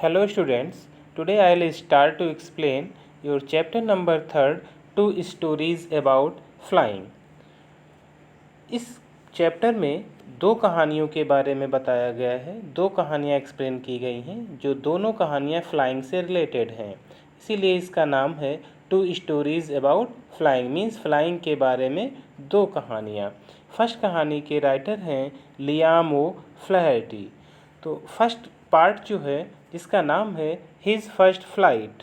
Hello students, today I will start to explain your chapter number 3rd, two stories about flying. इस chapter में दो कहानियों के बारे में बताया गया है। दो कहानियाँ एक्सप्लेन की गई हैं जो दोनों कहानियाँ फ्लाइंग से रिलेटेड हैं, इसीलिए इसका नाम है two stories about flying. Means flying के बारे में दो कहानियाँ। फर्स्ट कहानी के राइटर हैं लियाम ओ फ्लैहर्टी। तो फर्स्ट पार्ट जो है जिसका नाम है हिज फर्स्ट फ्लाइट।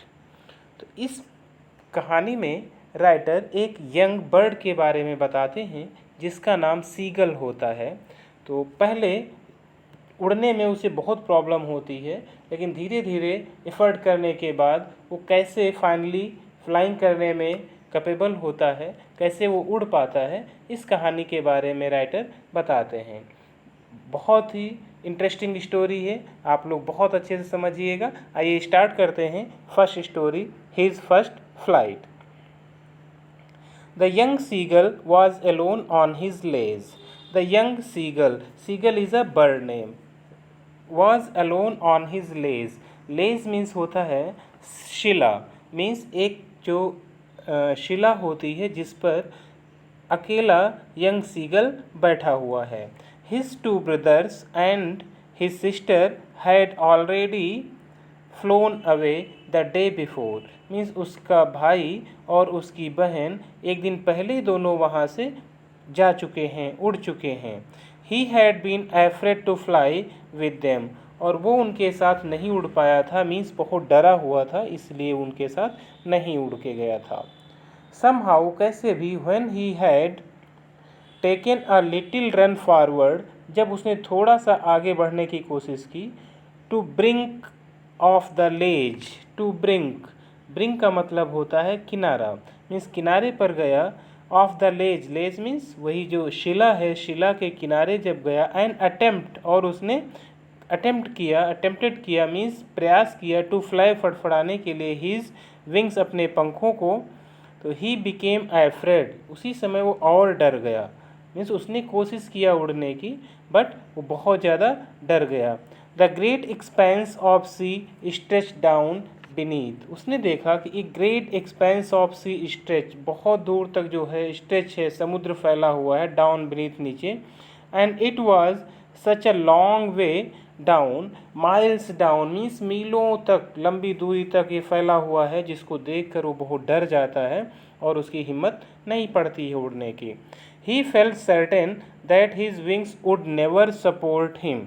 तो इस कहानी में राइटर एक यंग बर्ड के बारे में बताते हैं जिसका नाम सीगल होता है। तो पहले उड़ने में उसे बहुत प्रॉब्लम होती है, लेकिन धीरे धीरे एफर्ट करने के बाद वो कैसे फाइनली फ्लाइंग करने में कैपेबल होता है, कैसे वो उड़ पाता है, इस कहानी के बारे में राइटर बताते हैं। बहुत ही इंटरेस्टिंग स्टोरी है, आप लोग बहुत अच्छे से समझिएगा। आइए स्टार्ट करते हैं first story, his first flight. The young seagull was alone on his laze. The young seagull is a bird name, was alone on his laze. Laze means होता है शिला, means एक जो शिला होती है जिस पर अकेला यंग सीगल बैठा हुआ है। His two brothers and his sister had already flown away the day before. Means उसका भाई और उसकी बहन एक दिन पहले दोनों वहाँ से जा चुके हैं, उड़ चुके हैं। He had been afraid to fly with them. और वो उनके साथ नहीं उड़ पाया था, मीन्स बहुत डरा हुआ था, इसलिए उनके साथ नहीं उड़ के गया था। Somehow कैसे भी when he had taken a little run forward, जब उसने थोड़ा सा आगे बढ़ने की कोशिश की, to brink of the ledge, to brink का मतलब होता है किनारा, मीन्स किनारे पर गया। Of the ledge, ledge means वही जो शिला है, शिला के किनारे जब गया। एंड अटेम्प्ट, और उसने अटेम्प्टेड किया मीन्स प्रयास किया। टू फ्लाई, फड़फड़ाने के लिए। हीज विंग्स, अपने पंखों को। तो ही बिकेम एफ्रेड, उसी समय वो और डर गया। मीन्स उसने कोशिश किया उड़ने की, बट वो बहुत ज़्यादा डर गया। The great expanse of sea stretch down beneath, उसने देखा कि एक great expanse of sea stretch, बहुत दूर तक जो है स्ट्रेच है, समुद्र फैला हुआ है, डाउन बीनीथ, नीचे। And it was such a long way down, miles down means मीलों तक, लंबी दूरी तक ये फैला हुआ है, जिसको देखकर वो बहुत डर जाता है और उसकी हिम्मत नहीं पड़ती है उड़ने की। He felt certain that his wings would never support him,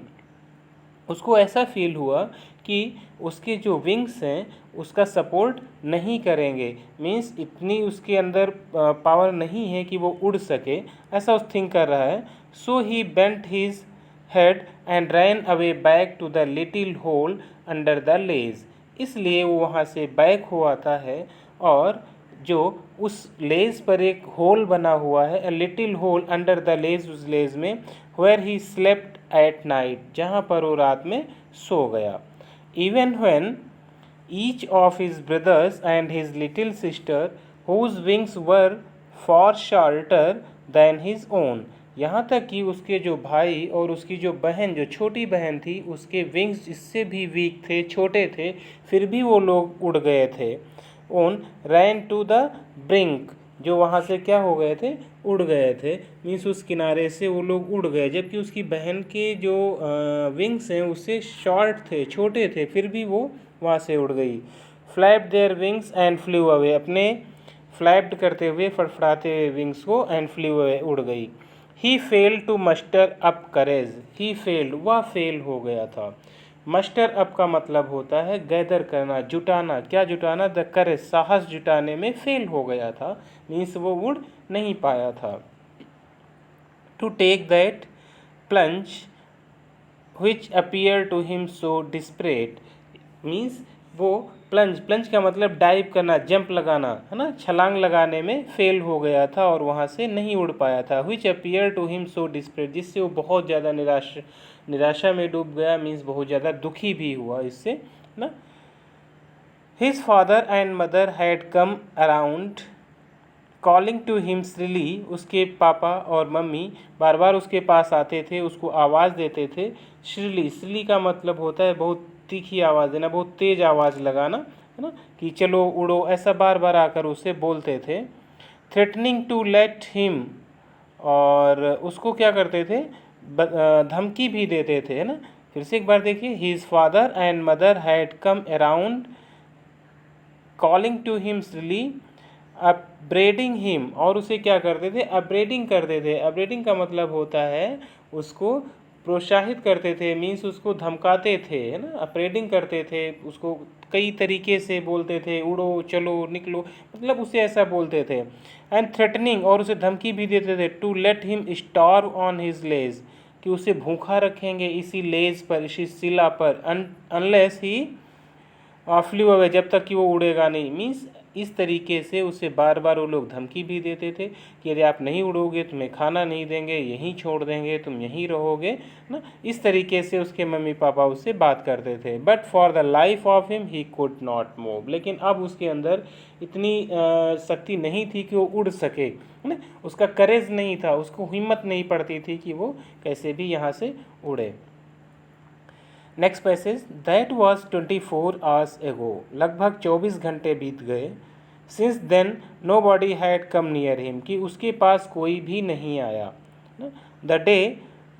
उसको ऐसा फील हुआ कि उसके जो विंग्स हैं उसका सपोर्ट नहीं करेंगे, मीन्स इतनी उसके अंदर पावर नहीं है कि वो उड़ सके, ऐसा उस थिंक कर रहा है। So he bent his head and ran away back to the little hole under the ledge, इसलिए वो वहाँ से बैक हो आता है और जो उस लेज पर एक होल बना हुआ है, a little hole under the ledge, उस लेज में, where he slept at night, जहाँ पर वो रात में सो गया। Even when each of his brothers and his little sister whose wings were far shorter than his own, यहाँ तक कि उसके जो भाई और उसकी जो बहन, जो छोटी बहन थी, उसके विंग्स इससे भी वीक थे, छोटे थे, फिर भी वो लोग उड़ गए थे। Own ran to the brink, जो वहाँ से क्या हो गए थे, उड़ गए थे, मीन्स उस किनारे से वो लोग उड़ गए, जबकि उसकी बहन के जो विंग्स हैं उससे शॉर्ट थे, छोटे थे, फिर भी वो वहाँ से उड़ गई। Flapped their wings and flu away, अपने फ्लैप्ड करते हुए, फड़फड़ाते हुए विंग्स को, एंड फ्लू अवे, उड़ गई। He failed to muster up courage, he failed, वह फेल हो गया था। मस्टर अप का मतलब होता है गैदर करना, जुटाना। क्या जुटाना? द करेज, साहस जुटाने में फेल हो गया था, मीन्स वो उड़ नहीं पाया था। To take that plunge which appear to him so desperate, means वो प्लंज का मतलब डाइव करना, जंप लगाना, है ना, छलांग लगाने में फेल हो गया था और वहाँ से नहीं उड़ पाया था। Which appear to him so desperate, जिससे वो बहुत ज़्यादा निराशा में डूब गया, मीन्स बहुत ज़्यादा दुखी भी हुआ इससे ना। His father and mother had come around calling to him shrilly, उसके पापा और मम्मी बार बार उसके पास आते थे, उसको आवाज़ देते थे। श्रीली, श्रीली का मतलब होता है बहुत तीखी आवाज़ देना, बहुत तेज़ आवाज़ लगाना, है ना, कि चलो उड़ो, ऐसा बार बार आकर उसे बोलते थे। थ्रेटनिंग टू लेट हिम, और उसको क्या करते थे, धमकी भी देते थे, है ना। फिर से एक बार देखिए, his father and mother had come around calling to him silly, upbraiding him, और उसे क्या करते थे, अपब्रेडिंग करते थे। अपब्रेडिंग का मतलब होता है उसको प्रोत्साहित करते थे, मीन्स उसको धमकाते थे, है ना। अपब्रेडिंग करते थे, उसको कई तरीके से बोलते थे, उड़ो, चलो, निकलो, मतलब उसे ऐसा बोलते थे। एंड थ्रेटनिंग, और उसे धमकी भी देते थे, to let him starve on his ledge, कि उसे भूखा रखेंगे इसी लेज पर, इसी सिला पर, अनलेस ही फ्लू अवे, जब तक कि वो उड़ेगा नहीं। मीन्स इस तरीके से उसे बार बार वो लोग धमकी भी देते थे कि यदि आप नहीं उड़ोगे तुम्हें खाना नहीं देंगे, यहीं छोड़ देंगे, तुम यहीं रहोगे ना। इस तरीके से उसके मम्मी पापा उससे बात करते थे। But for the life of him he could not move, लेकिन अब उसके अंदर इतनी शक्ति नहीं थी कि वो उड़ सके, है ना। उसका करेज नहीं था, उसको हिम्मत नहीं पड़ती थी कि वो कैसे भी यहाँ से उड़े। Next passage, that was 24 hours ago, लगभग 24 घंटे बीत गए। Since then nobody had come near him, कि उसके पास कोई भी नहीं आया। द डे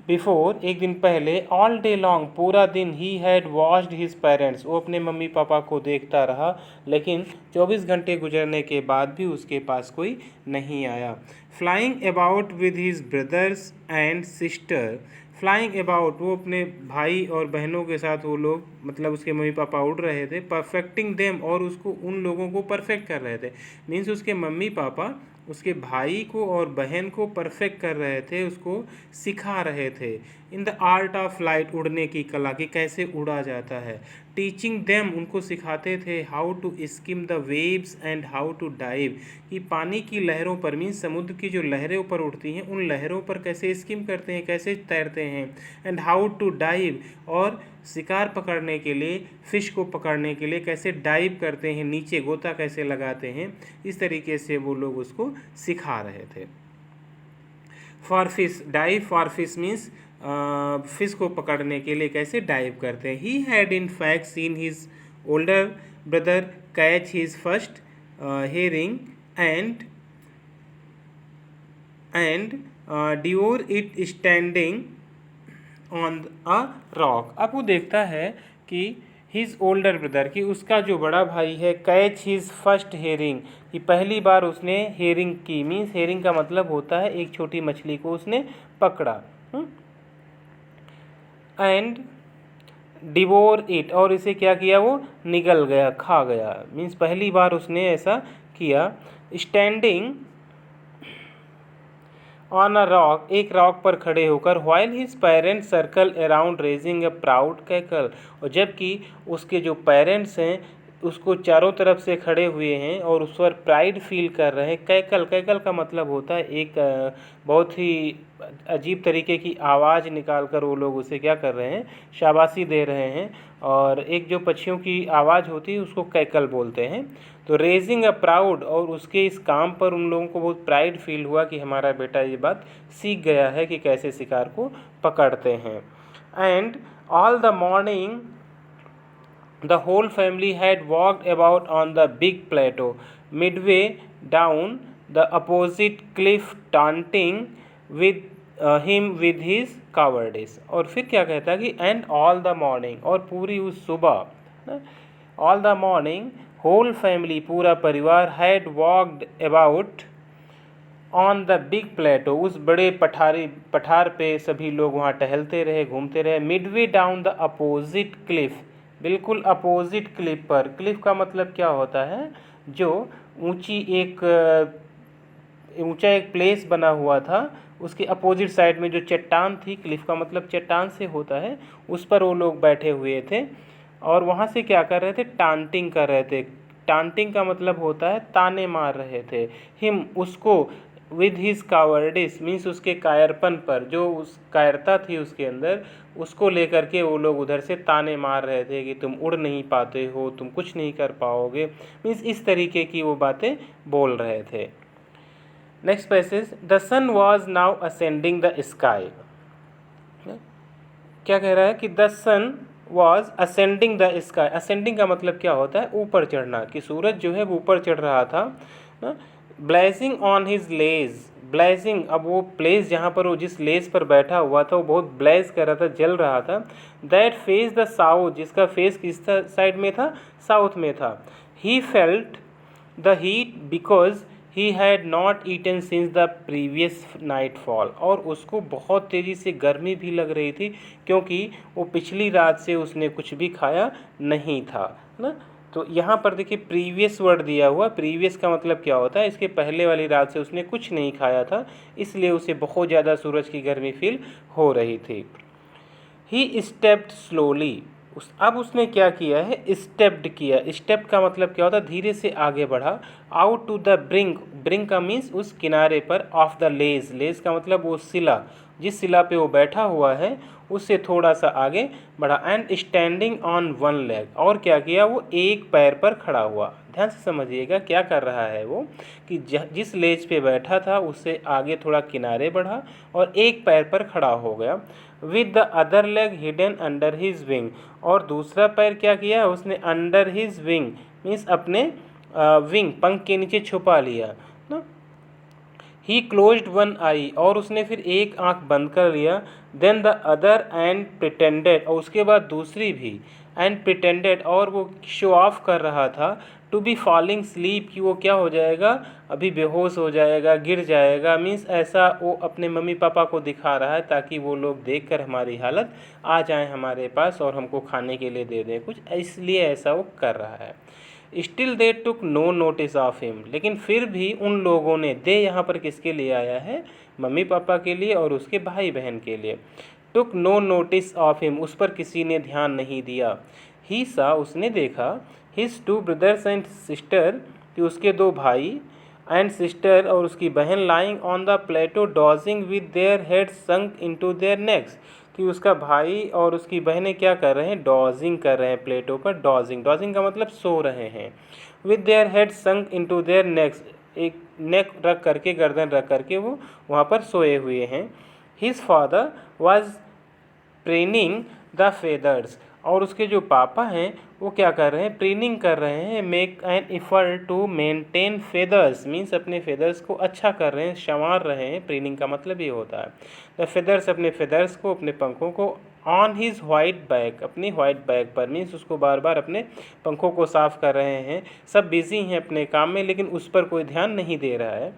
बिफोर, एक दिन पहले, ऑल डे लॉन्ग, पूरा दिन, he had watched his parents, वो अपने मम्मी पापा को देखता रहा, लेकिन 24 घंटे गुजरने के बाद भी उसके पास कोई नहीं आया। Flying about with his brothers and sister, flying about, वो अपने भाई और बहनों के साथ वो लोग, मतलब उसके मम्मी पापा उड़ रहे थे। परफेक्टिंग देम, और उसको, उन लोगों को परफेक्ट कर रहे थे। मीन्स उसके मम्मी पापा उसके भाई को और बहन को परफेक्ट कर रहे थे, उसको सिखा रहे थे। In the art of flight, उड़ने की कला, कि कैसे उड़ा जाता है। टीचिंग देम, उनको सिखाते थे, how to skim the waves and how to dive, कि पानी की लहरों पर, मीन्स समुद्र की जो लहरें ऊपर उठती हैं, उन लहरों पर कैसे स्किम करते हैं, कैसे तैरते हैं। एंड हाउ टू डाइव, और शिकार पकड़ने के लिए, फिश को पकड़ने के लिए कैसे डाइव करते हैं, नीचे गोता कैसे लगाते हैं। इस तरीके से वो लोग उसको सिखा रहे थे। For fish, dive for fish means fish को पकड़ने के लिए कैसे डाइव करते हैं। He had in fact seen his older brother catch his first herring and devour it standing on a rock. अब वो देखता है कि हिज ओल्डर ब्रदर, कि उसका जो बड़ा भाई है, कैच हिज फर्स्ट हेरिंग, कि पहली बार उसने हेरिंग की, मीन्स हेरिंग का मतलब होता है एक छोटी मछली को उसने पकड़ा। एंड डिवोर इट, और इसे क्या किया, वो निगल गया, खा गया। मीन्स पहली बार उसने ऐसा किया। स्टैंडिंग ऑन अ रॉक, एक रॉक पर खड़े होकर। While his parents circle around raising a proud cackle, और जबकि उसके जो पेरेंट्स हैं उसको चारों तरफ से खड़े हुए हैं और उस पर प्राइड फील कर रहे हैं। कैकल, कैकल का मतलब होता है एक बहुत ही अजीब तरीके की आवाज़ निकाल कर वो लोग उसे क्या कर रहे हैं, शाबाशी दे रहे हैं। और एक जो पक्षियों की आवाज़ होती है उसको कैकल बोलते हैं। तो रेजिंग अ प्राउड, और उसके इस काम पर उन लोगों को बहुत प्राइड फील हुआ कि हमारा बेटा ये बात सीख गया है कि कैसे शिकार को पकड़ते हैं। And all the morning the whole family had walked about on the big plateau midway down the opposite cliff, taunting with him with his cowardice। और फिर क्या कहता है कि एंड ऑल द मॉर्निंग, और पूरी उस सुबह, all the morning, whole family, पूरा परिवार, had walked about on the big plateau, उस बड़े पठार पे सभी लोग वहाँ टहलते रहे, घूमते रहे। Midway down the opposite Cliff, बिल्कुल अपोजिट क्लिफ पर। क्लिफ का मतलब क्या होता है, जो ऊंचा एक प्लेस बना हुआ था, उसके अपोजिट साइड में जो चट्टान थी, क्लिफ का मतलब चट्टान से होता है, उस पर वो लोग बैठे हुए थे। और वहाँ से क्या कर रहे थे, टांटिंग कर रहे थे। टांटिंग का मतलब होता है ताने मार रहे थे। हिम, उसको, विद हिज कावर्डिस मीन्स उसके कायरपन पर, जो उस कायरता थी उसके अंदर, उसको लेकर के वो लोग उधर से ताने मार रहे थे कि तुम उड़ नहीं पाते हो, तुम कुछ नहीं कर पाओगे। मीन्स इस तरीके की वो बातें बोल रहे थे। Next passage, the sun was now ascending the sky. क्या कह रहा है कि the sun was ascending the sky. Ascending का मतलब क्या होता है? ऊपर चढ़ना, कि सूरज जो है वो ऊपर चढ़ रहा था। Blazing on his ledge, blazing, अब वो प्लेस जहाँ पर वो जिस लेज पर बैठा हुआ था वो बहुत ब्लेज कर रहा था, जल रहा था। दैट फेस द साउथ, जिसका फेस किस साइड में था? साउथ में था। He felt the heat because he had not eaten since the previous night fall, और उसको बहुत तेज़ी से गर्मी भी लग रही थी क्योंकि वो पिछली रात से उसने कुछ भी खाया नहीं था ना। तो यहाँ पर देखिए प्रीवियस वर्ड दिया हुआ, प्रीवियस का मतलब क्या होता है? इसके पहले वाली रात से उसने कुछ नहीं खाया था, इसलिए उसे बहुत ज़्यादा सूरज की गर्मी फील हो रही थी। ही स्टेप्ड स्लोली, अब उसने क्या किया है? स्टेप्ड किया। स्टेप का मतलब क्या होता है? धीरे से आगे बढ़ा। Out to the brink, brink का मीन्स उस किनारे पर, ऑफ द लेज, लेज का मतलब वो सिला, जिस सिला पे वो बैठा हुआ है उससे थोड़ा सा आगे बढ़ा। And standing on one leg, और क्या किया? वो एक पैर पर खड़ा हुआ। ध्यान से समझिएगा क्या कर रहा है वो, कि जिस लेज पे बैठा था उससे आगे थोड़ा किनारे बढ़ा और एक पैर पर खड़ा हो गया। With the other leg hidden under his wing, और दूसरा पैर क्या किया उसने? अंडर हिज विंग मीन्स अपने विंग, पंख के नीचे छुपा लिया ना। ही क्लोज्ड वन आई, और उसने फिर एक आंख बंद कर लिया। Then the other end pretended, और उसके बाद दूसरी भी। एंड प्रिटेंडेड, और वो शो ऑफ कर रहा था। टू बी फॉलिंग स्लीप, कि वो क्या हो जाएगा? अभी बेहोश हो जाएगा, गिर जाएगा। मीन्स ऐसा वो अपने मम्मी पापा को दिखा रहा है ताकि वो लोग देखकर हमारी हालत आ जाए हमारे पास और हमको खाने के लिए दे दें कुछ, इसलिए ऐसा वो कर रहा है। Still they took no notice of him, लेकिन फिर भी उन लोगों ने, दे यहाँ पर किसके लिए आया है? मम्मी पापा के लिए और उसके भाई बहन के लिए। Took no notice of him, उस पर किसी ने ध्यान नहीं दिया। ही सा, उसने देखा। His two brothers and sister, कि उसके दो भाई एंड सिस्टर और उसकी बहन, lying on the plateau dozing with their head sunk into their necks, कि उसका भाई और उसकी बहनें क्या कर रहे हैं? डॉजिंग कर रहे हैं प्लेटों पर। डॉजिंग, डॉजिंग का मतलब सो रहे हैं। With their head sunk into their next, एक नेक रख करके, गर्दन रख करके वो वहाँ पर सोए हुए हैं। His father was preening the feathers, और उसके जो पापा हैं वो क्या कर रहे हैं? प्रेनिंग कर रहे हैं। Make an effort to maintain feathers means अपने फेदर्स को अच्छा कर रहे हैं, संवार रहे हैं। प्रेनिंग का मतलब ये होता है। द फेदर्स, अपने फेदर्स को, अपने पंखों को। ऑन हिज वाइट बैक, अपनी वाइट बैक पर, मीन्स उसको बार बार अपने पंखों को साफ कर रहे हैं। सब बिजी हैं अपने काम में लेकिन उस पर कोई ध्यान नहीं दे रहा है।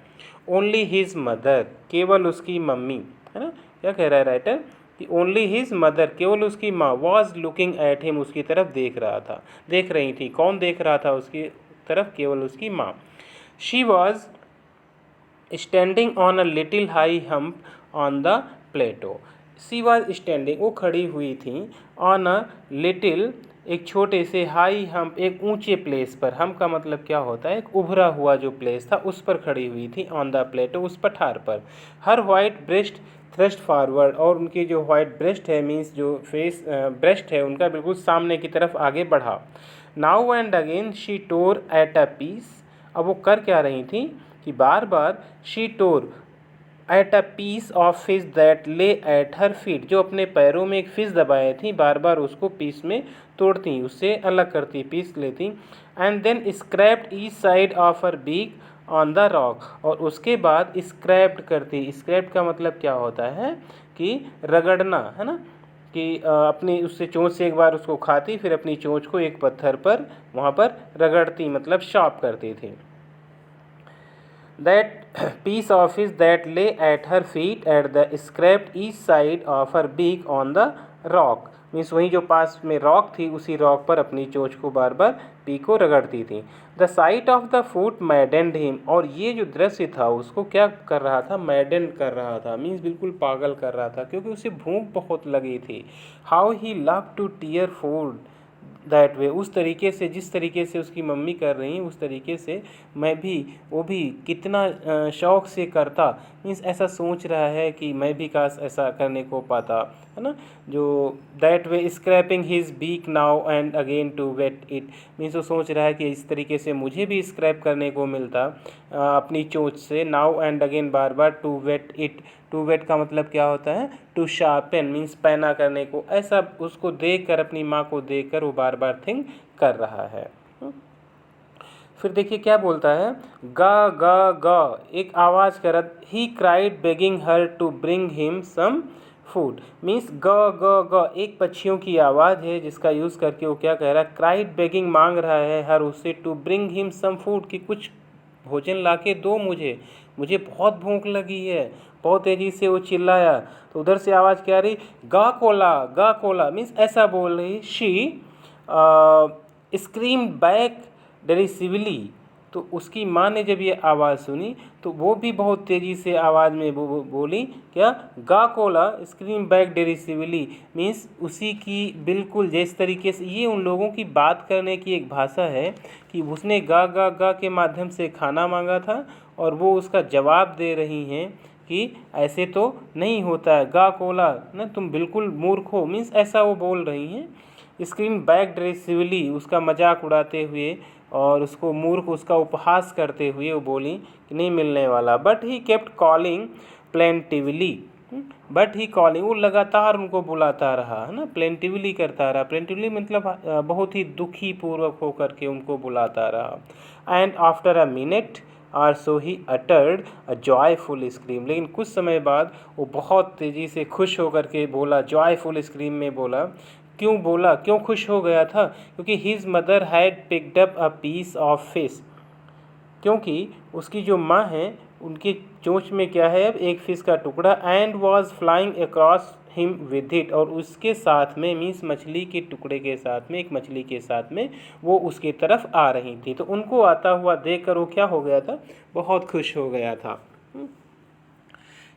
ओनली हिज मदर, केवल उसकी मम्मी, है ना। क्या कह रहा है राइटर? कि ओनली हिज मदर, केवल उसकी माँ, वॉज लुकिंग एट हिम, उसकी तरफ देख रहा था, देख रही थी। कौन देख रहा था उसकी तरफ? केवल उसकी माँ। She was standing on a little high hump on the plateau. She was standing, वो खड़ी हुई थी। ऑन अ लिटिल, एक छोटे से, हाई हम्प, एक ऊंचे प्लेस पर। हम का मतलब क्या होता है? एक उभरा हुआ जो प्लेस था उस पर खड़ी हुई थी। ऑन द प्लेटो, उस पठार पर। Her white breast thrust forward, और उनकी जो वाइट ब्रेस्ट है मीन्स जो फेस ब्रेस्ट है उनका बिल्कुल सामने की तरफ आगे बढ़ा। Now and again she tore at a piece, अब वो कर क्या रही थी? कि बार बार she tore at a piece of fish that lay at her feet, जो अपने पैरों में एक फिश दबाए थी, बार बार उसको पीस में तोड़ती, उससे अलग करती, पीस लेती। And then scraped each side of her beak on the rock, और उसके बाद स्क्रैप्ड करती। स्क्रैप्ड का मतलब क्या होता है? कि रगड़ना, है ना। कि अपनी उससे चोंच से एक बार उसको खाती, फिर अपनी चोंच को एक पत्थर पर वहाँ पर रगड़ती, मतलब शार्प करती थी। That piece of fish that lay at her feet at the scraped each side of her beak on the rock, means वहीं जो पास में रॉक थी उसी रॉक पर अपनी चोंच को बार बार पी को रगड़ती थी। The site of the foot मैडेंड him, और ये जो दृश्य था उसको क्या कर रहा था? मैडेंड कर रहा था, मीन्स बिल्कुल पागल कर रहा था, क्योंकि उसे भूख बहुत लगी थी। How he love to tear food, that way, उस तरीके से, जिस तरीके से उसकी मम्मी कर रही उस तरीके से मैं भी, वो भी कितना शौक़ से करता। मीन्स ऐसा सोच रहा है कि मैं भी काश ऐसा करने को पाता, है ना। जो that way scraping his beak now and again to whet it, means वो सोच रहा है कि इस तरीके से मुझे भी स्क्रैप करने को मिलता अपनी चोंच से, नाउ एंड अगेन, बार बार, to whet it. To whet का मतलब क्या होता है? टू शार्पन, मीन्स पैना करने को। ऐसा उसको देखकर, अपनी माँ को देखकर वो बार बार थिंक कर रहा है। फिर देखिए क्या बोलता है, गा गा गा, एक आवाज़ कर, he cried begging her to bring him some food. Means ग ग ग एक पक्षियों की आवाज़ है जिसका यूज़ करके वो क्या कह रहा है, क्राइड बेगिंग, मांग रहा है हर उससे, to bring him some food, कि कुछ भोजन लाके दो मुझे, मुझे बहुत भूख लगी है। बहुत तेज़ी से वो चिल्लाया, तो उधर से आवाज़ क्या आ रही, गा कोला गा कोला, मीन्स ऐसा बोल रही। शी स्क्रीम बैक डेरिसिवली, तो उसकी माँ ने जब ये आवाज़ सुनी तो वो भी बहुत तेज़ी से आवाज़ में बोली क्या, गा कोला, स्क्रीम बैक डेरिसिवली, मीन्स उसी की बिल्कुल जिस तरीके से, ये उन लोगों की बात करने की एक भाषा है कि उसने गा गा गा के माध्यम से खाना मांगा था और वो उसका जवाब दे रही हैं कि ऐसे तो नहीं होता है, गा कोला ना, तुम बिल्कुल मूर्ख हो, मीन्स ऐसा वो बोल रही हैं। स्क्रीन बैक ड्रेसिवली, उसका मजाक उड़ाते हुए और उसको मूर्ख, उसका उपहास करते हुए वो बोली कि नहीं मिलने वाला। But he kept calling plaintively, but he calling, वो लगातार उनको बुलाता रहा, है ना, प्लेंटिवली करता रहा। प्लेंटिवली मतलब बहुत ही दुखी पूर्वक होकर के उनको बुलाता रहा। एंड आफ्टर अ मिनट और so he uttered a joyful scream, लेकिन कुछ समय बाद वो बहुत तेज़ी से खुश होकर के बोला, जॉयफुल स्क्रीम में बोला। क्यों बोला, क्यों खुश हो गया था? क्योंकि his mother had picked up a piece of fish, क्योंकि उसकी जो माँ है उनकी चोंच में क्या है, अब एक फिश का टुकड़ा, and was flying across him with it, और उसके साथ में, मीन्स मछली के टुकड़े के साथ में, एक मछली के साथ में वो उसके तरफ आ रही थी। तो उनको आता हुआ देख कर वो क्या हो गया था, बहुत खुश हो गया था।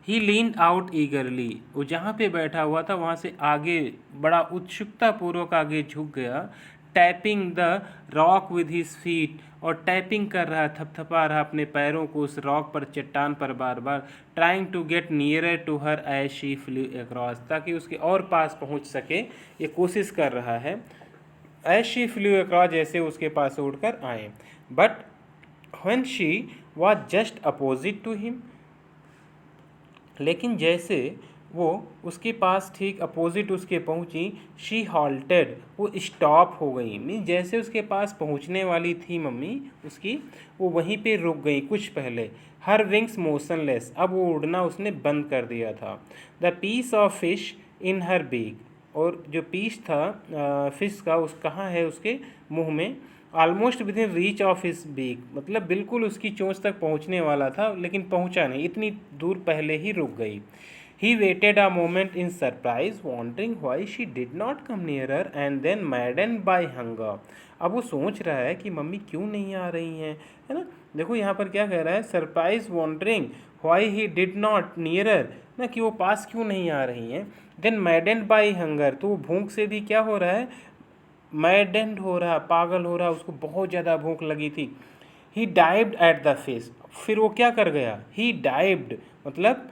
ही लीन आउट ईगरली, वो जहाँ पे बैठा हुआ था वहाँ से आगे बड़ा उत्सुकता पूर्वक आगे झुक गया। Tapping the rock with his feet, और टैपिंग कर रहा, थपथपा रहा अपने पैरों को उस रॉक पर, चट्टान पर बार बार। Trying to get nearer to her as she flew across, ताकि उसके और पास पहुँच सके, ये कोशिश कर रहा है। एज शी फ्लू अक्रॉस, जैसे उसके पास उड़कर आए। But when she was just opposite to him, लेकिन जैसे वो उसके पास ठीक अपोजिट उसके पहुंची, शी हॉल्टेड, वो स्टॉप हो गई। मीन जैसे उसके पास पहुंचने वाली थी मम्मी उसकी, वो वहीं पे रुक गई कुछ पहले। हर विंग्स मोशनलेस, अब वो उड़ना उसने बंद कर दिया था। The piece of fish in her beak, और जो पीस था फिश का, उस कहाँ है, उसके मुंह में। Almost within reach of his beak, मतलब बिल्कुल उसकी चोंच तक पहुंचने वाला था लेकिन पहुंचा नहीं, इतनी दूर पहले ही रुक गई। He waited a moment in surprise wondering why she did not come nearer and then maddened by hunger. अब वो सोच रहा है कि मम्मी क्यों नहीं आ रही हैं, है ना। देखो यहाँ पर क्या कह रहा है, surprise wondering why he did not nearer, ना, कि वो पास क्यों नहीं आ रही हैं। देन मैडन बाय हंगर, तो वो भूख से भी क्या हो रहा है, मैडेंड हो रहा, पागल हो रहा, उसको बहुत ज़्यादा भूख लगी थी। ही डाइव्ड एट द फिश, फिर वो क्या कर गया, ही डाइव्ड मतलब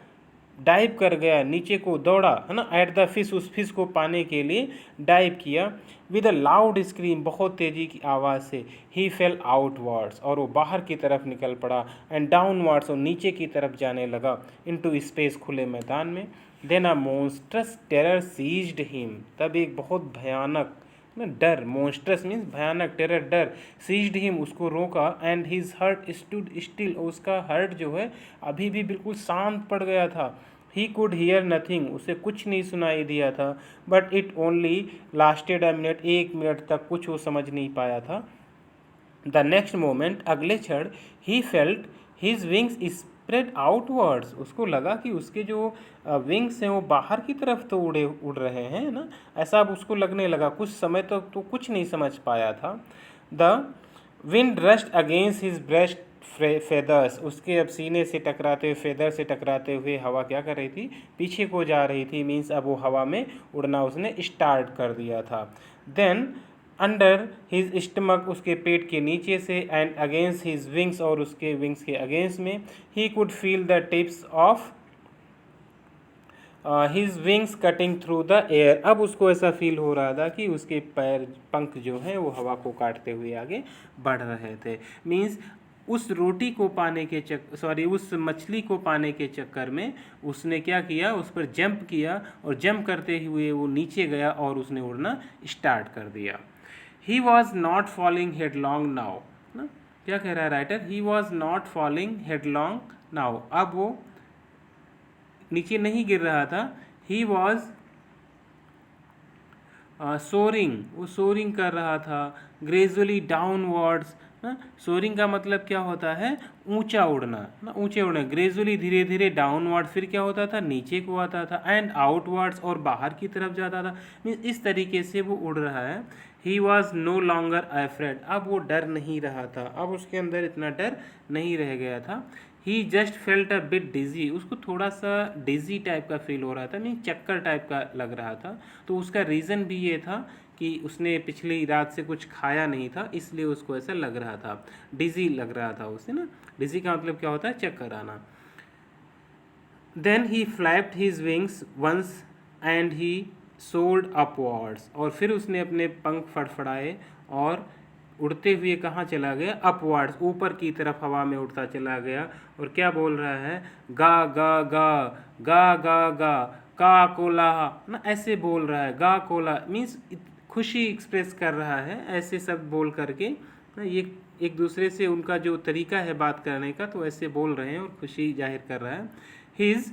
डाइव कर गया, नीचे को दौड़ा, है ना, एट द फिश, उस फिश को पाने के लिए डाइव किया। विद अ लाउड स्क्रीम, बहुत तेज़ी की आवाज़ से। ही फेल आउटवर्ड्स, और वो बाहर की तरफ निकल पड़ा। एंड डाउनवर्ड्स, और नीचे की तरफ जाने लगा, इनटू स्पेस, खुले मैदान में। देन अ मॉन्स्ट्रस टेरर सीज्ड हिम, तब एक बहुत भयानक ना डर, मॉन्स्ट्रस मीन्स भयानक, टेरर डर, सीज्ड हिम, उसको रोका। And his heart stood still, उसका हार्ट जो है अभी भी बिल्कुल शांत पड़ गया था। ही कुड हियर नथिंग, उसे कुछ नहीं सुनाई दिया था। But it only lasted a minute, एक मिनट तक कुछ वो समझ नहीं पाया था। द नेक्स्ट मोमेंट, अगले क्षण, he felt his wings spread outwards, उसको लगा कि उसके जो विंग्स हैं वो बाहर की तरफ तो उड़ रहे हैं ना, ऐसा अब उसको लगने लगा। कुछ समय तक तो कुछ नहीं समझ पाया था। The wind rushed against his breast feathers, उसके अब सीने से टकराते हुए, फेदर से टकराते हुए हवा क्या कर रही थी, पीछे को जा रही थी। मीन्स अब वो हवा में उड़ना उसने स्टार्ट कर दिया था। देन अंडर हिज स्टमक, उसके पेट के नीचे से, एंड अगेंस्ट हिज विंग्स, और उसके विंग्स के अगेंस्ट में, he could feel the tips of his wings cutting through the air. अब उसको ऐसा फील हो रहा था कि उसके पैर पंख जो हैं वो हवा को काटते हुए आगे बढ़ रहे थे। मीन्स उस रोटी को पाने के उस मछली को पाने के चक्कर में उसने क्या किया, उस पर जंप किया, और जंप करते हुए वो नीचे गया और उसने उड़ना स्टार्ट कर दिया। He was not falling headlong now, ना क्या कह रहा है writer, he was not falling headlong now, अब वो नीचे नहीं गिर रहा था। ही वॉज सोरिंग, वो सोरिंग कर रहा था, ग्रेजुअली डाउनवर्ड्स। सोरिंग का मतलब क्या होता है, ऊंचा उड़ना, ना ऊंचे उड़ना, ग्रेजुअली धीरे धीरे डाउनवर्ड, फिर क्या होता था, नीचे को आता था, एंड आउटवर्ड्स, और बाहर की तरफ जाता था। मीन्स इस तरीके से वो उड़ रहा है। He was no longer afraid, अब वो डर नहीं रहा था, अब उसके अंदर इतना डर नहीं रह गया था। ही जस्ट फेल्ट अ बिट डिजी, उसको थोड़ा सा डिजी टाइप का फील हो रहा था, मीन चक्कर टाइप का लग रहा था। तो उसका रीज़न भी ये था कि उसने पिछली रात से कुछ खाया नहीं था, इसलिए उसको ऐसा लग रहा था, डिजी लग रहा था उसे ना। डिजी का मतलब क्या होता है, चक्कर आना। Then he flapped his wings once and he soared upwards, और फिर उसने अपने पंख फड़फड़ाए और उड़ते हुए कहाँ चला गया, अपवर्ड्स, ऊपर की तरफ हवा में उड़ता चला गया। और क्या बोल रहा है, गा गा गा गा गा गा का कोला, ना ऐसे बोल रहा है, गा कोला मीन्स खुशी एक्सप्रेस कर रहा है, ऐसे सब बोल करके ना, ये एक दूसरे से उनका जो तरीका है बात करने का, तो ऐसे बोल रहे हैं और खुशी जाहिर कर रहा है। हिज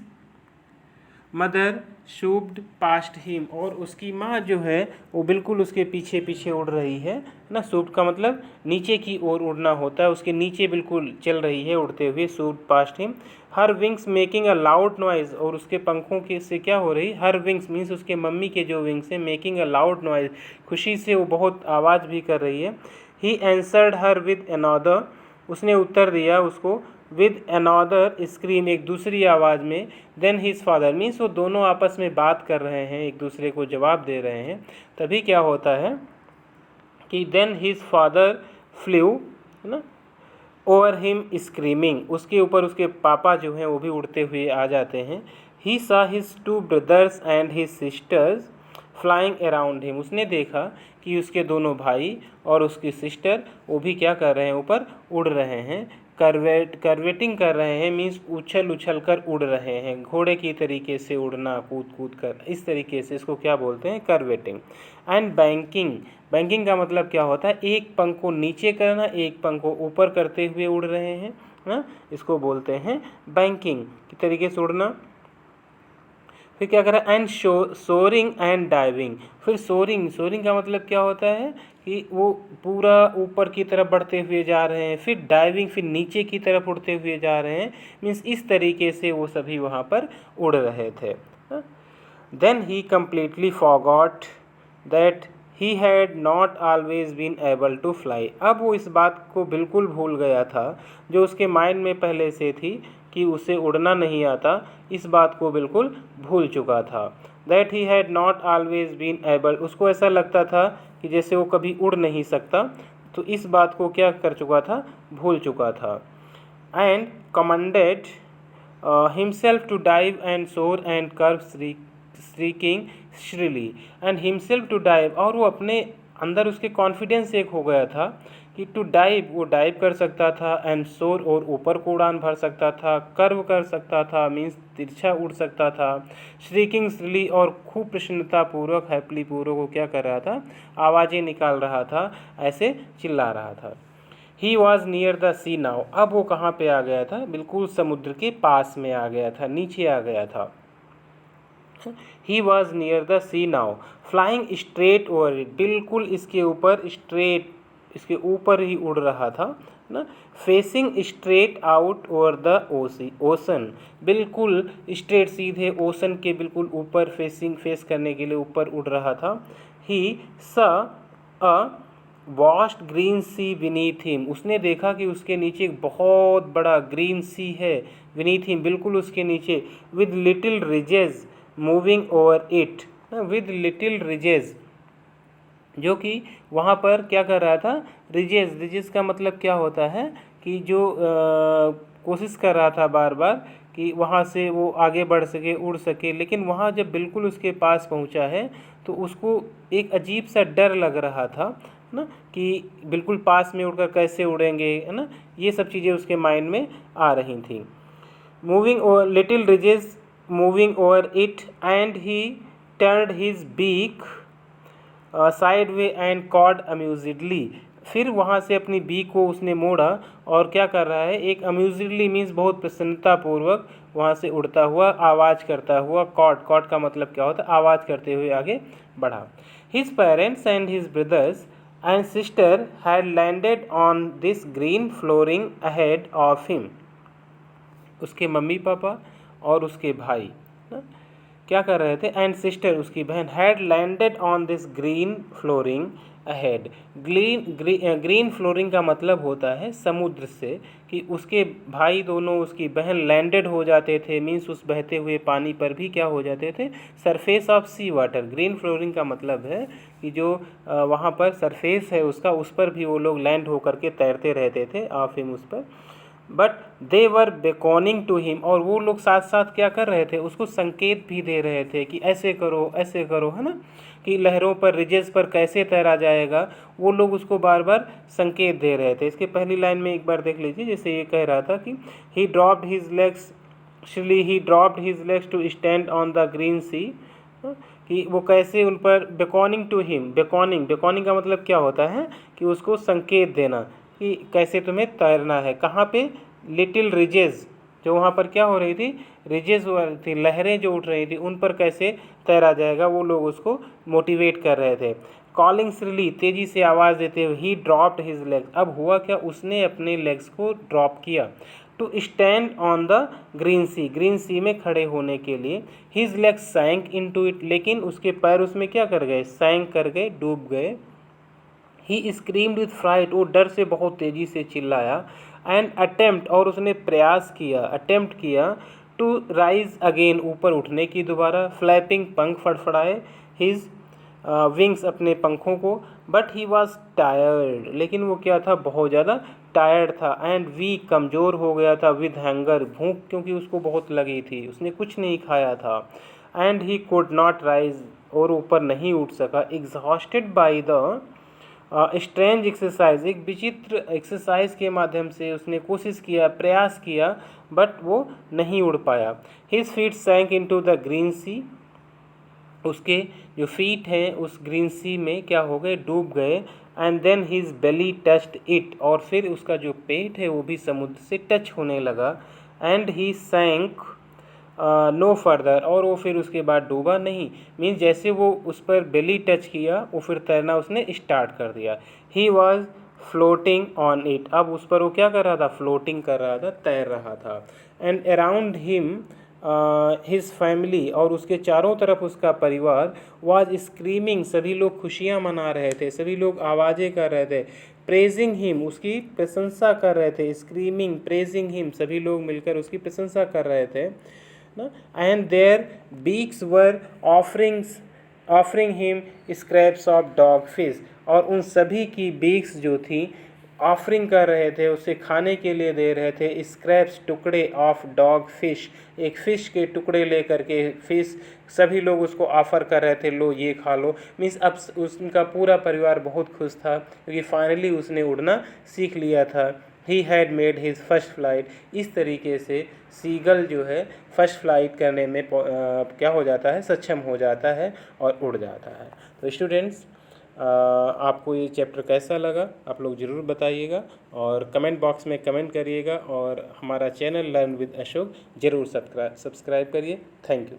मदर शूब्ड पास्ट हिम, और उसकी माँ जो है वो बिल्कुल उसके पीछे पीछे उड़ रही है ना। शूब्ड का मतलब नीचे की ओर उड़ना होता है, उसके नीचे बिल्कुल चल रही है उड़ते हुए, swooped past him. Her wings making a loud noise, और उसके पंखों के से क्या हो रही, हर विंग्स मीन्स उसके मम्मी के जो विंग्स हैं, मेकिंग अ लाउड नॉइज, खुशी से वो बहुत आवाज़ भी कर रही है। ही एंसर्ड हर विद अनदर, उसने उत्तर दिया उसको विद अनदर स्क्रीम, एक दूसरी आवाज़ में। देन हिज फादर, मीन्स वो दोनों आपस में बात कर रहे हैं, एक दूसरे को जवाब दे रहे हैं। तभी क्या होता है कि देन हिज फादर फ्लू, है ना, ओवर हिम स्क्रीमिंग, उसके ऊपर उसके पापा जो हैं वो भी उड़ते हुए आ जाते हैं। He saw his two brothers and his sisters flying around him, उसने देखा कि उसके दोनों भाई और उसकी सिस्टर वो भी क्या कर रहे हैं, ऊपर उड़ रहे हैं, करवेटिंग कर रहे हैं, मीन्स उछल उछल कर उड़ रहे हैं, घोड़े की तरीके से उड़ना, कूद कूद कर, इस तरीके से इसको क्या बोलते हैं, करवेटिंग। एंड बैंकिंग, बैंकिंग का मतलब क्या होता है, एक पंख को नीचे करना, एक पंख को ऊपर करते हुए उड़ रहे हैं ना, इसको बोलते हैं बैंकिंग की तरीके से उड़ना। फिर क्या करा, एंड सोरिंग एंड डाइविंग, फिर सोरिंग, सोरिंग का मतलब क्या होता है कि वो पूरा ऊपर की तरफ बढ़ते हुए जा रहे हैं, फिर डाइविंग, फिर नीचे की तरफ उड़ते हुए जा रहे हैं, मीन्स इस तरीके से वो सभी वहाँ पर उड़ रहे थे। Then he completely forgot that he had not always been able to fly, अब वो इस बात को बिल्कुल भूल गया था जो उसके माइंड में पहले से थी कि उसे उड़ना नहीं आता, इस बात को बिल्कुल भूल चुका था। That he had not always been able, उसको ऐसा लगता था कि जैसे वो कभी उड़ नहीं सकता, तो इस बात को क्या कर चुका था, भूल चुका था। And commanded himself to dive and soar and curve shrieking shrilly, and himself to dive, और वो अपने अंदर उसके कॉन्फिडेंस एक हो गया था कि टू डाइव, वो डाइव कर सकता था, एंड सोर, और ऊपर को उड़ान भर सकता था, कर्व कर सकता था मीन्स तिरछा उड़ सकता था, श्रीकिंग श्रीली, और खूब प्रसन्नतापूर्वक हैप्पली पूर्वक वो क्या कर रहा था, आवाज़ें निकाल रहा था, ऐसे चिल्ला रहा था। He was near the sea now, अब वो कहाँ पे आ गया था, बिल्कुल समुद्र के पास में आ गया था, नीचे आ गया था। He was near the sea now flying straight over it, बिल्कुल इसके ऊपर स्ट्रेट, इसके ऊपर ही उड़ रहा था ना। Facing straight out over the ocean, बिल्कुल स्ट्रेट सीधे ओशन के बिल्कुल ऊपर फेस करने के लिए ऊपर उड़ रहा था। He saw a vast green sea beneath him, उसने देखा कि उसके नीचे एक बहुत बड़ा ग्रीन सी है, विनीथ हिम बिल्कुल उसके नीचे, with little ridges moving over it, with little ridges, जो कि वहाँ पर क्या कर रहा था, रिजेस का मतलब क्या होता है कि जो कोशिश कर रहा था बार बार कि वहाँ से वो आगे बढ़ सके, उड़ सके, लेकिन वहाँ जब बिल्कुल उसके पास पहुँचा है तो उसको एक अजीब सा डर लग रहा था ना, कि बिल्कुल पास में उड़कर कैसे उड़ेंगे, है ना, ये सब चीज़ें उसके माइंड में आ रही थी। Moving over little ridges moving over it and he turned his beak sideways and cawed amusedly. फिर वहाँ से अपनी बीक को उसने मोड़ा और क्या कर रहा है, एक अम्यूजिडली मीन्स बहुत प्रसन्नतापूर्वक वहाँ से उड़ता हुआ, आवाज़ करता हुआ, कॉड का मतलब क्या होता है, आवाज़ करते हुए आगे बढ़ा। His parents and his brothers and sister had landed on this green flooring ahead of him. उसके मम्मी पापा और उसके भाई ना क्या कर रहे थे, एंड सिस्टर उसकी बहन, had landed on this green flooring ahead. Green flooring का मतलब होता है समुद्र से, कि उसके भाई दोनों, उसकी बहन लैंडेड हो जाते थे, मीन्स उस बहते हुए पानी पर भी क्या हो जाते थे, surface of sea water. Green flooring का मतलब है कि जो वहाँ पर सरफेस है उसका, उस पर भी वो लोग लैंड होकर के तैरते रहते थे, ऑफ हिम, उस पर। But they were beckoning to him, और वो लोग साथ साथ क्या कर रहे थे, उसको संकेत भी दे रहे थे कि ऐसे करो, है ना, कि लहरों पर, रिजेस पर कैसे तैरा जाएगा, वो लोग उसको बार बार संकेत दे रहे थे। इसके पहली लाइन में एक बार देख लीजिए, जैसे ये कह रहा था कि he dropped his legs to stand on the green sea, कि वो कैसे उन पर, बेकॉनिंग टू हिम, बेकॉनिंग का मतलब क्या होता है कि उसको संकेत देना कि कैसे तुम्हें तैरना है। कहाँ पे, लिटिल रिजेस, जो वहाँ पर क्या हो रही थी, रिजेस हो रही थी, लहरें जो उठ रही थी, उन पर कैसे तैरा जाएगा, वो लोग उसको मोटिवेट कर रहे थे। कॉलिंग श्रीली, तेज़ी से आवाज़ देते हुए, ही ड्रॉप्ड हिज लेग्स। अब हुआ क्या, उसने अपने लेग्स को ड्रॉप किया, to stand on the green sea में खड़े होने के लिए। His legs sank into it, लेकिन उसके पैर उसमें क्या कर गए, सैंक कर गए, डूब गए। ही स्क्रीम्ड विथ फ्राइट, वो डर से बहुत तेज़ी से चिल्लाया। एंड अटेम्प्ट, और उसने प्रयास किया, अटेम्प्ट किया, टू राइज अगेन, ऊपर उठने की दोबारा। फ्लैपिंग, पंख फड़फड़ाए, हिज विंग्स, अपने पंखों को। बट ही वॉज टायर्ड, लेकिन वो क्या था, बहुत ज़्यादा टायर्ड था। एंड वीक, कमज़ोर हो गया था। विद हैंगर, भूख क्योंकि उसको बहुत लगी थी, उसने कुछ नहीं खाया था। And he could not rise, और ऊपर नहीं उठ सका। Exhausted by the strange exercise, एक विचित्र एक्सरसाइज के माध्यम से उसने कोशिश किया, प्रयास किया, बट वो नहीं उड़ पाया। His feet sank into the green sea, उसके जो फीट हैं उस ग्रीन सी में क्या हो गए, डूब गए। And then his belly touched it, और फिर उसका जो पेट है वो भी समुद्र से टच होने लगा। एंड ही सैंक नो फर्दर, और वो फिर उसके बाद डूबा नहीं, मीन्स जैसे वो उस पर बेली टच किया, वो फिर तैरना उसने स्टार्ट कर दिया। He was floating on it, अब उस पर वो क्या कर रहा था, फ्लोटिंग कर रहा था, तैर रहा था। And around him his family, और उसके चारों तरफ उसका परिवार। वाज स्क्रीमिंग, सभी लोग खुशियाँ मना रहे थे, सभी लोग आवाज़ें कर रहे थे। प्रेजिंग हिम, उसकी प्रशंसा कर रहे थे। स्क्रीमिंग, प्रेजिंग हिम, सभी लोग मिलकर उसकी प्रशंसा कर रहे थे ना। And their beaks were offering him scraps of dog fish, और उन सभी की बीक्स जो थी, ऑफरिंग कर रहे थे, उसे खाने के लिए दे रहे थे। स्क्रैप्स, टुकड़े, ऑफ डॉग फिश, एक फ़िश के टुकड़े लेकर के, फिश सभी लोग उसको ऑफ़र कर रहे थे, लो ये खा लो। मीन्स अब उसका पूरा परिवार बहुत खुश था, क्योंकि फाइनली उसने उड़ना सीख लिया था। He had made his first flight, इस तरीके से सीगल जो है फर्स्ट फ्लाइट करने में क्या हो जाता है, सक्षम हो जाता है और उड़ जाता है। तो स्टूडेंट्स, आपको ये चैप्टर कैसा लगा आप लोग ज़रूर बताइएगा, और कमेंट बॉक्स में कमेंट करिएगा, और हमारा चैनल लर्न विद अशोक ज़रूर सब्सक्राइब करिए। Thank you.